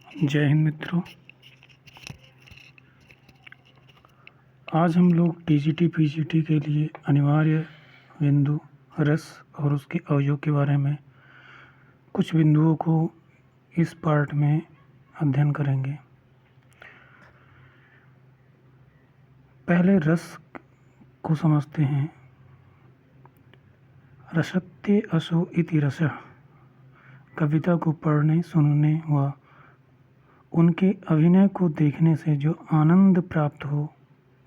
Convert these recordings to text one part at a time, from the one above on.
जय हिंद मित्रों। आज हम लोग टीजीटी पीजीटी के लिए अनिवार्य बिंदु रस और उसके अवयव के बारे में कुछ बिंदुओं को इस पार्ट में अध्ययन करेंगे। पहले रस को समझते हैं। रसत्ते असो इति रसः। कविता को पढ़ने, सुनने व उनके अभिनय को देखने से जो आनंद प्राप्त हो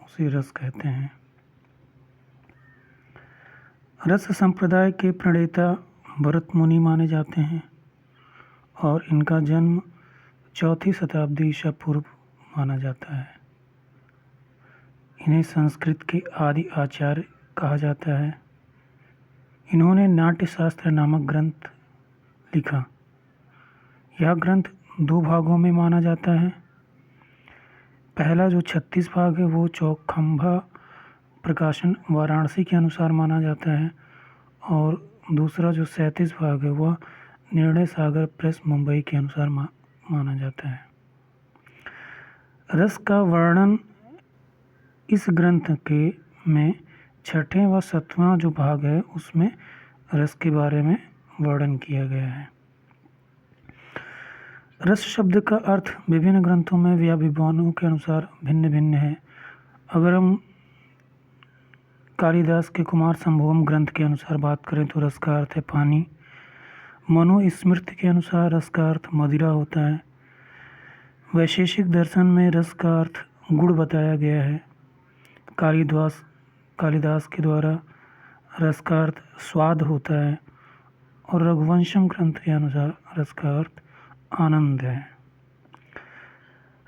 उसे रस कहते हैं। रस संप्रदाय के प्रणेता भरत मुनि माने जाते हैं और इनका जन्म 4वीं शताब्दी ईसा पूर्व माना जाता है। इन्हें संस्कृत के आदि आचार्य कहा जाता है। इन्होंने नाट्यशास्त्र नामक ग्रंथ लिखा। यह ग्रंथ 2 भागों में माना जाता है। पहला जो 36 भाग है वो चौखंबा प्रकाशन वाराणसी के अनुसार माना जाता है और दूसरा जो 37 भाग है वह निर्णय सागर प्रेस मुंबई के अनुसार माना जाता है। रस का वर्णन इस ग्रंथ के में 6वें व 7वां जो भाग है उसमें रस के बारे में वर्णन किया गया है। रस शब्द का अर्थ विभिन्न ग्रंथों में या विद्वानों के अनुसार भिन्न भिन्न है। अगर हम कालिदास के कुमार संभवम ग्रंथ के अनुसार बात करें तो रस का अर्थ है पानी। मनुस्मृति के अनुसार रस का अर्थ मदिरा होता है। वैशेषिक दर्शन में रस का अर्थ गुड़ बताया गया है। कालिदास के द्वारा रस का अर्थ स्वाद होता है और रघुवंशम ग्रंथ के अनुसार रस का अर्थ आनंद है।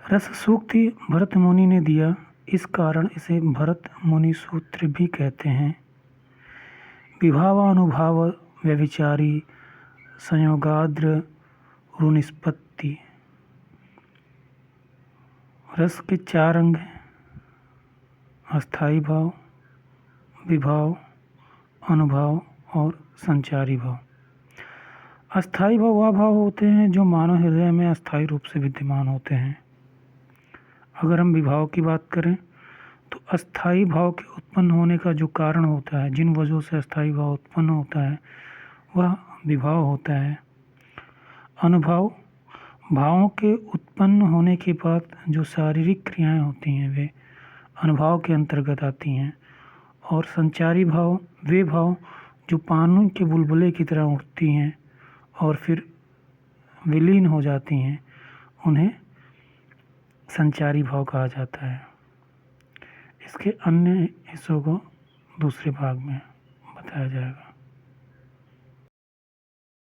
रस सूक्ति भरत मुनि ने दिया, इस कारण इसे भरत मुनि सूत्र भी कहते हैं। विभावानुभाव व्यभिचारी संयोगाद्र रुनिष्पत्ति। रस के 4 अंग हैं: अस्थाई भाव, विभाव, अनुभाव और संचारी भाव। अस्थाई भाव वह भाव होते हैं जो मानव हृदय में अस्थाई रूप से विद्यमान होते हैं। अगर हम विभाव की बात करें तो अस्थाई भाव के उत्पन्न होने का जो कारण होता है, जिन वजहों से अस्थाई भाव उत्पन्न होता है वह विभाव होता है। अनुभाव भावों के उत्पन्न होने के बाद जो शारीरिक क्रियाएं होती हैं वे अनुभाव के अंतर्गत आती हैं। और संचारी भाव वे भाव जो पानी के बुलबुले की तरह उठती हैं और फिर विलीन हो जाती हैं, उन्हें संचारी भाव कहा जाता है। इसके अन्य हिस्सों को दूसरे भाग में बताया जाएगा।